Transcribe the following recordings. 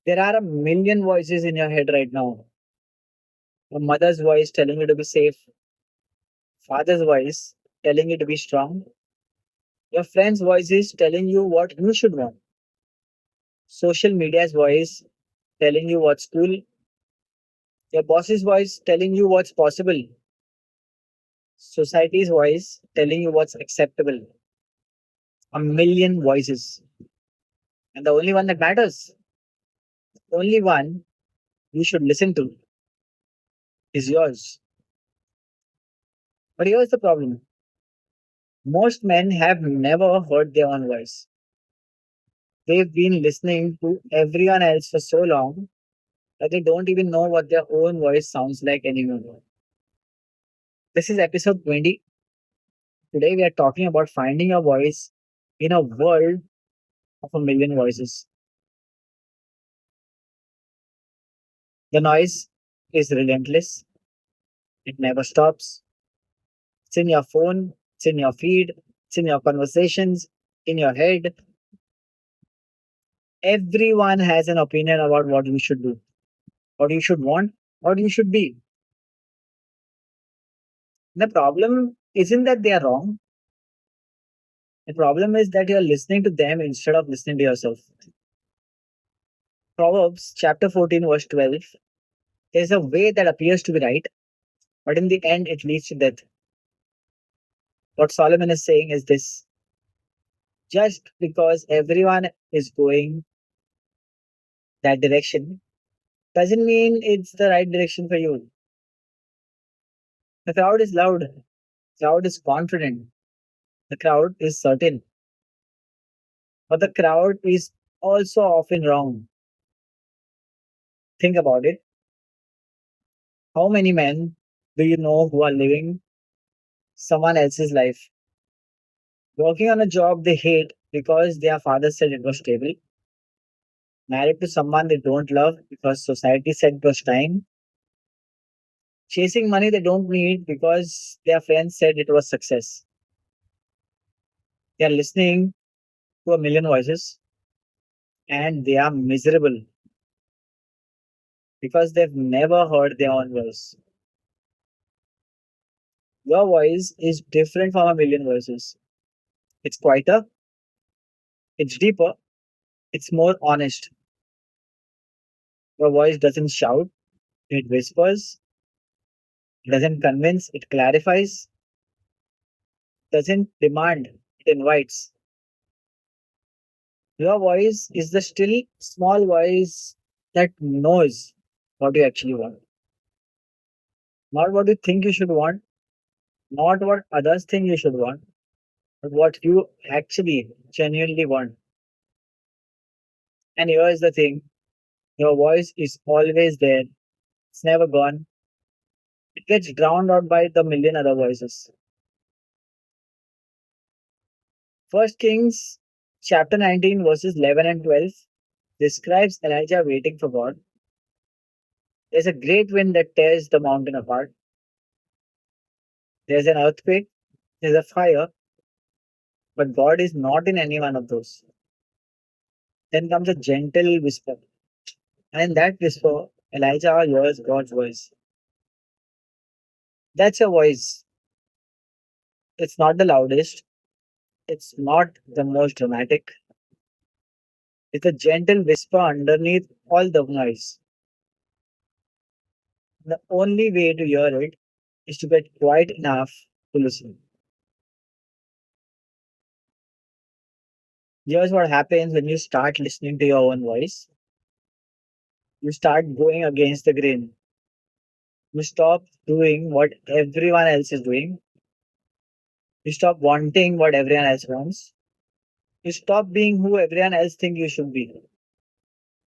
There are a million voices in your head right now. Your mother's voice telling you to be safe, father's voice telling you to be strong, your friend's voice is telling you what you should want, social media's voice telling you what's cool, your boss's voice telling you what's possible, society's voice telling you what's acceptable. A million voices. And the only one that matters, the only one you should listen to is yours. But here's the problem: most men have never heard their own voice. They've been listening to everyone else for so long that they don't even know what their own voice sounds like anymore. This is episode 20. Today we are talking about finding your voice in a world of a million voices. The noise is relentless, it never stops. It's in your phone, it's in your feed, it's in your conversations, in your head. Everyone has an opinion about what you should do, what you should want, what you should be. The problem isn't that they are wrong. The problem is that you're listening to them instead of listening to yourself. Proverbs chapter 14, verse 12. There's a way that appears to be right, but in the end it leads to death. What Solomon is saying is this: just because everyone is going that direction doesn't mean it's the right direction for you. The crowd is loud, the crowd is confident, the crowd is certain, but the crowd is also often wrong. Think about it. How many men do you know who are living someone else's life? Working on a job they hate because their father said it was stable, married to someone they don't love because society said it was time, chasing money they don't need because their friends said it was success. They are listening to a million voices and they are miserable because they've never heard their own voice. Your voice is different from a million voices. It's quieter, it's deeper, it's more honest. Your voice doesn't shout, it whispers, it doesn't convince, it clarifies, doesn't demand, it invites. Your voice is the still small voice that knows what you actually want. Not what you think you should want, not what others think you should want, but what you actually genuinely want. And here is the thing: your voice is always there, it's never gone. It gets drowned out by the million other voices. First Kings chapter 19, verses 11 and 12 describes Elijah waiting for God. There's a great wind that tears the mountain apart. There's an earthquake, there's a fire, but God is not in any one of those. Then comes a gentle whisper. And in that whisper, Elijah hears God's voice. That's your voice. It's not the loudest, it's not the most dramatic. It's a gentle whisper underneath all the noise. The only way to hear it is to get quiet enough to listen. Here's what happens when you start listening to your own voice. You start going against the grain. You stop doing what everyone else is doing. You stop wanting what everyone else wants. You stop being who everyone else thinks you should be.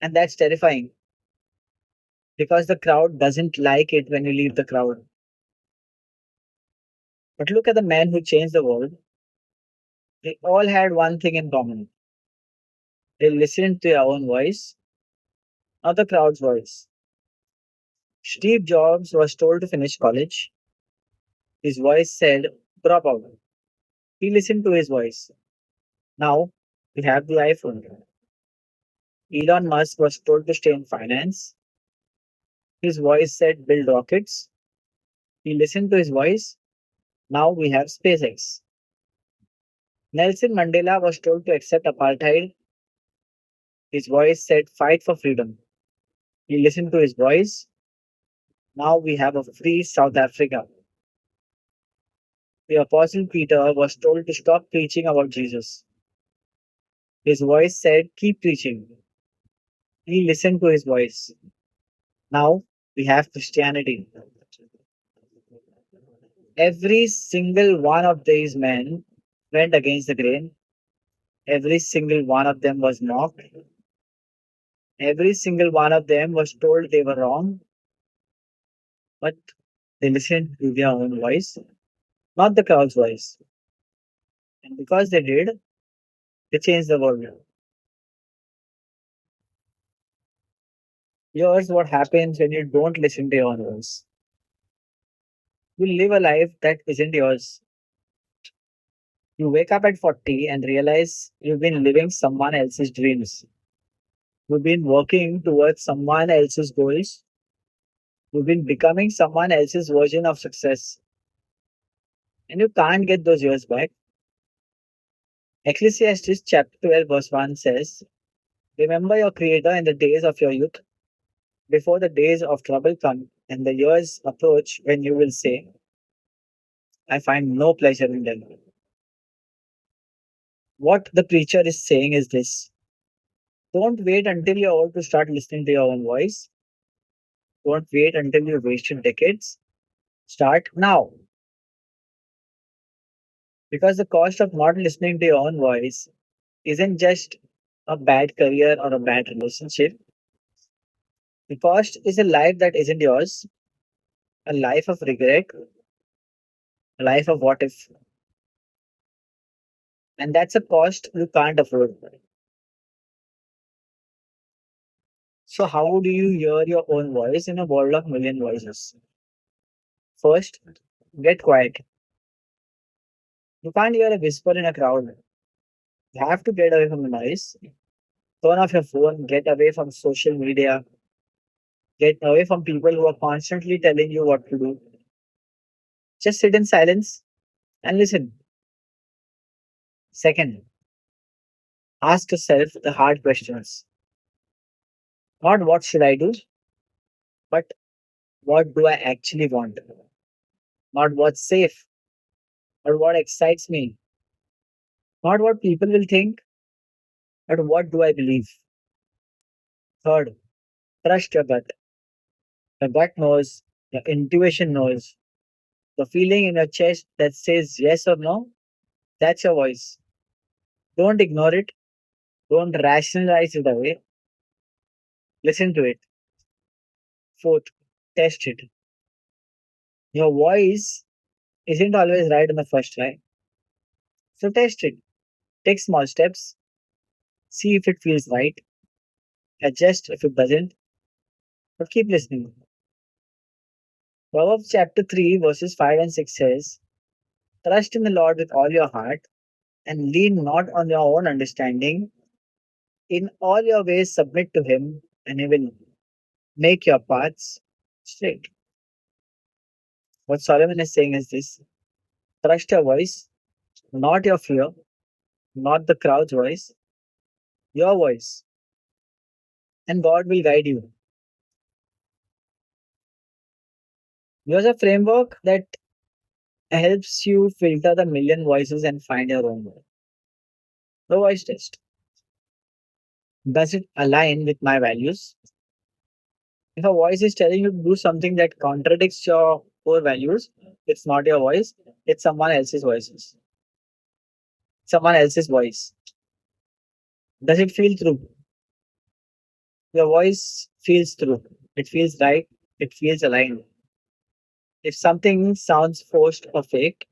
And that's terrifying because the crowd doesn't like it when you leave the crowd. But look at the men who changed the world. They all had one thing in common: they listened to their own voice, not the crowd's voice. Steve Jobs was told to finish college. His voice said, drop out. He listened to his voice. Now we have the iPhone. Elon Musk was told to stay in finance. His voice said build rockets. He listened to his voice. Now we have SpaceX. Nelson Mandela was told to accept apartheid. His voice said fight for freedom. He listened to his voice. Now we have a free South Africa. The Apostle Peter was told to stop preaching about Jesus. His voice said, keep preaching. He listened to his voice. Now we have Christianity. Every single one of these men went against the grain. Every single one of them was mocked. Every single one of them was told they were wrong, but they listened to their own voice, not the crowd's voice. And because they did, they changed the world. Here's what happens when you don't listen to your own voice. You live a life that isn't yours. You wake up at 40 and realize you've been living someone else's dreams. You've been working towards someone else's goals. You've been becoming someone else's version of success. And you can't get those years back. Ecclesiastes chapter 12, verse 1 says, remember your Creator in the days of your youth, before the days of trouble come and the years approach when you will say, I find no pleasure in them. What the preacher is saying is this: don't wait until you're old to start listening to your own voice. Don't wait until you've wasted decades. Start now. Because the cost of not listening to your own voice isn't just a bad career or a bad relationship. The cost is a life that isn't yours, a life of regret, a life of what if. And that's a cost you can't afford. So, how do you hear your own voice in a world of million voices? First, get quiet. You can't hear a whisper in a crowd. You have to get away from the noise. Turn off your phone, get away from social media, get away from people who are constantly telling you what to do. Just sit in silence and listen. Second, ask yourself the hard questions. Not what should I do, but what do I actually want? Not what's safe, or what excites me. Not what people will think, but what do I believe? Third, trust your gut. The gut knows, the intuition knows, the feeling in your chest that says yes or no, that's your voice. Don't ignore it. Don't rationalize it away. Listen to it. Fourth, test it. Your voice isn't always right on the first try. So test it. Take small steps. See if it feels right. Adjust if it doesn't. But keep listening. Proverbs chapter 3, verses 5 and 6 says, trust in the Lord with all your heart and lean not on your own understanding. In all your ways, submit to Him, and He will make your paths straight. What Solomon is saying is this: trust your voice, not your fear, not the crowd's voice, your voice, and God will guide you. Here's a framework that helps you filter the million voices and find your own way. The voice test. Does it align with my values? If a voice is telling you to do something that contradicts your core values, it's not your voice, it's someone else's voice. Does it feel true? Your voice feels true. It feels right. It feels aligned. If something sounds forced or fake,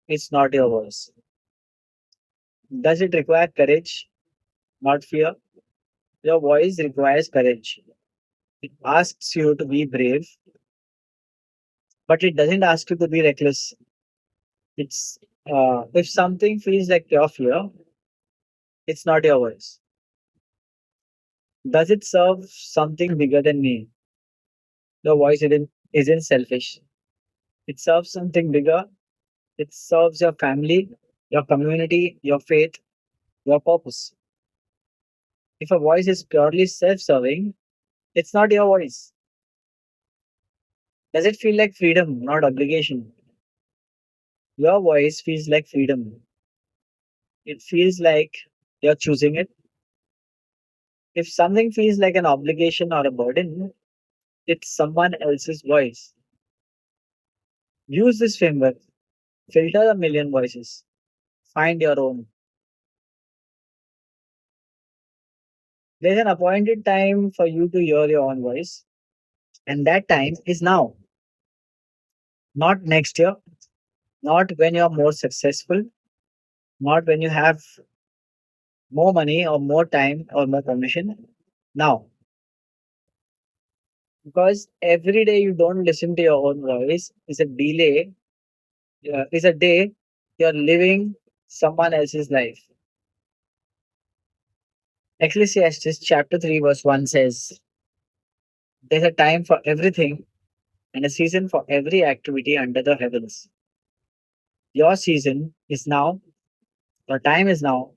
it's not your voice. Does it require courage, not fear? Your voice requires courage. It asks you to be brave, but it doesn't ask you to be reckless. It's if something feels like pure fear, it's not your voice. Does it serve something bigger than me? The voice isn't selfish. It serves something bigger. It serves your family, your community, your faith, your purpose. If a voice is purely self serving, it's not your voice. Does it feel like freedom, not obligation? Your voice feels like freedom. It feels like you're choosing it. If something feels like an obligation or a burden, it's someone else's voice. Use this framework. Filter a million voices. Find your own. There's an appointed time for you to hear your own voice, and that time is now, not next year, not when you're more successful, not when you have more money or more time or more permission. Now, because every day you don't listen to your own voice is a delay, is a day you're living someone else's life. Ecclesiastes chapter 3, verse 1 says, there's a time for everything and a season for every activity under the heavens. Your season is now, your time is now,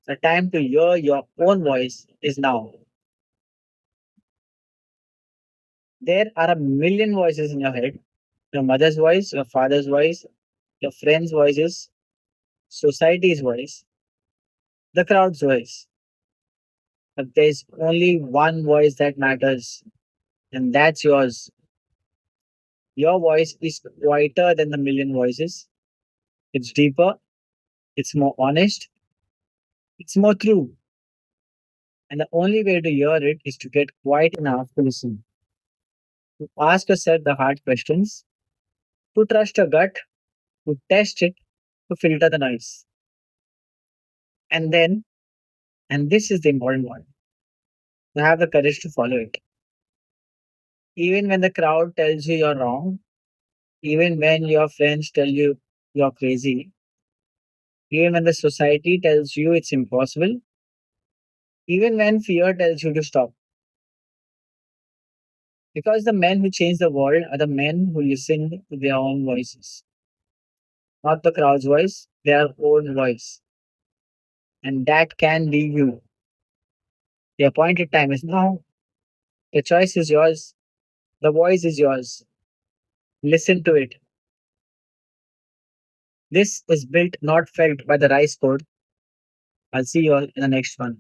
the time to hear your own voice is now. There are a million voices in your head, your mother's voice, your father's voice, your friends' voices, society's voice, the crowd's voice. But there's only one voice that matters, and that's yours. Your voice is quieter than the million voices. It's deeper, it's more honest, it's more true. And the only way to hear it is to get quiet enough to listen, to ask yourself the hard questions, to trust your gut, to test it, to filter the noise. And then, and this is the important one, to have the courage to follow it. Even when the crowd tells you you're wrong, even when your friends tell you you're crazy, even when the society tells you it's impossible, even when fear tells you to stop. Because the men who change the world are the men who listen to their own voices, not the crowd's voice, their own voice. And that can be you. The appointed time is now. The choice is yours. The voice is yours. Listen to it. This is built, not felt by the rice code. I'll see you all in the next one.